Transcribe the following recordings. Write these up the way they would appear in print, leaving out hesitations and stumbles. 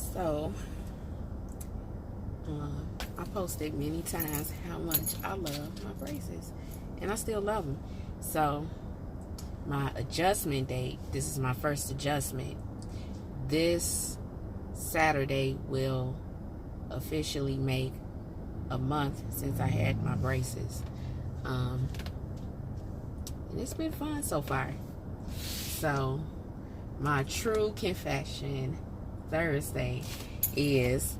So, I posted many times how much I love my braces, and I still love them. So, my adjustment date, this is my first adjustment. This Saturday will officially make a month since I had my braces. And it's been fun so far. So, my true confession Thursday is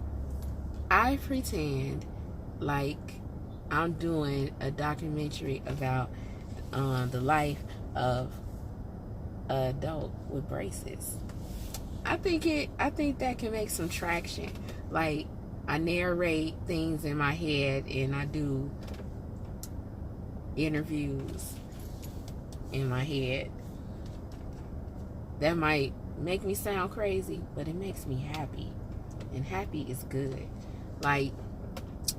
I pretend like I'm doing a documentary about the life of an adult with braces. I think that can make some traction. Like, I narrate things in my head and I do interviews in my head. That might make me sound crazy, but it makes me happy. And happy is good. Like,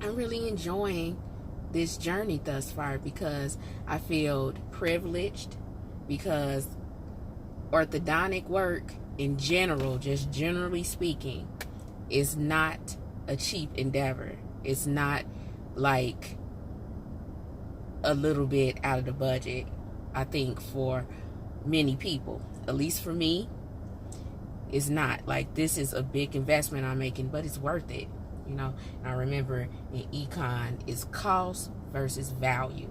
I'm really enjoying this journey thus far because I feel privileged, because orthodontic work in general, just generally speaking, is not a cheap endeavor. It's not like a little bit out of the budget, I think, for many people. At least for me, it's not. Like, this is a big investment I'm making, but it's worth it. You know, and I remember in econ, it's cost versus value.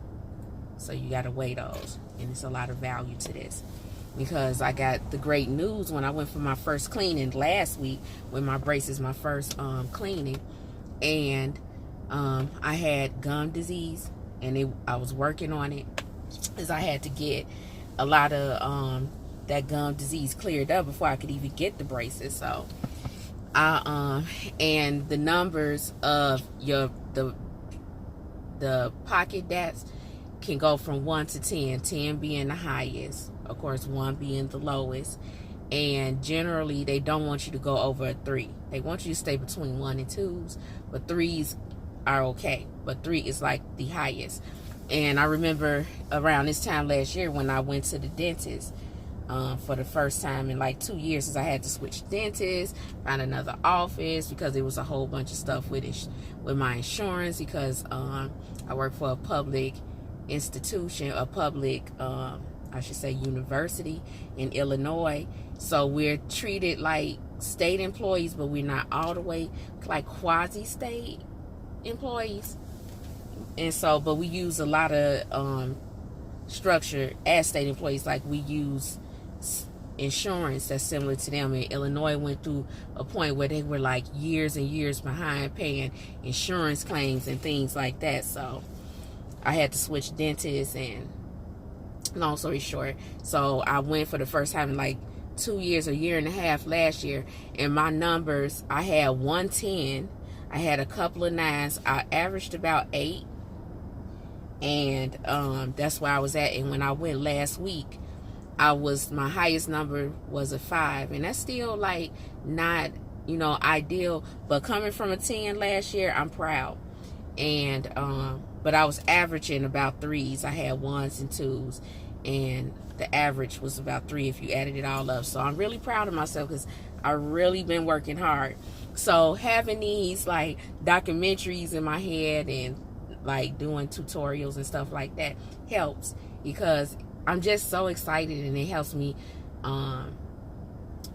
So you got to weigh those. And it's a lot of value to this. Because I got the great news when I went for my first cleaning last week with my braces, my first cleaning. And I had gum disease, and I was working on it, because I had to get a lot of that gum disease cleared up before I could even get the braces. So and the numbers of the pocket dats can go from 1 to 10, 10 being the highest, of course 1 being the lowest, and generally they don't want you to go over a 3. They want you to stay between 1 and 2s, but 3s are okay, but 3 is like the highest. And I remember around this time last year when I went to the dentist for the first time in like 2 years, since I had to switch dentists, find another office, because there was a whole bunch of stuff with it, with my insurance, because I work for a public institution, a public, I should say, university in Illinois. So we're treated like state employees, but we're not all the way like quasi-state employees. And so, but we use a lot of structure as state employees. Like, we use insurance that's similar to them. In Illinois, went through a point where they were like years and years behind paying insurance claims and things like that. So I had to switch dentists, and long story short, so I went for the first time in like 2 years, a year and a half last year, and my numbers, I had 110, I had a couple of 9s, I averaged about 8, and that's where I was at. And when I went last week, my highest number was a 5, and that's still like not, ideal, but coming from a 10 last year, I'm proud. And but I was averaging about 3s. I had 1s and 2s, and the average was about 3 if you added it all up. So I'm really proud of myself, because I've really been working hard. So having these like documentaries in my head and like doing tutorials and stuff like that helps, because I'm just so excited, and it helps me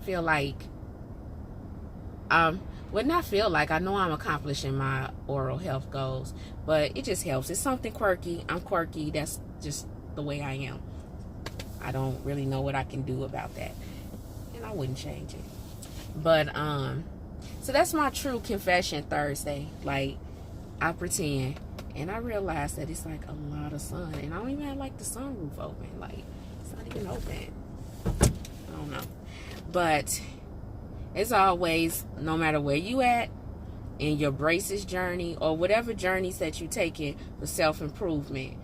feel like not feel like, I know I'm accomplishing my oral health goals, but it just helps. It's something quirky. I'm quirky. That's just the way I am. I don't really know what I can do about that, and I wouldn't change it. But so that's my true confession Thursday. Like, I pretend, and I realize that it's like a lot of sun, and I don't even have like the sunroof open. Like, it's not even open. I don't know. But as always, no matter where you at in your braces journey, or whatever journeys that you taking for self-improvement,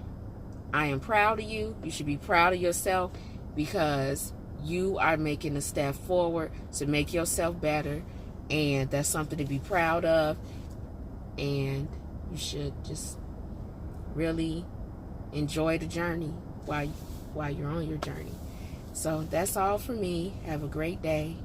I am proud of you. You should be proud of yourself, because you are making a step forward to make yourself better, and that's something to be proud of. And you should just really enjoy the journey while you're on your journey. So that's all for me. Have a great day.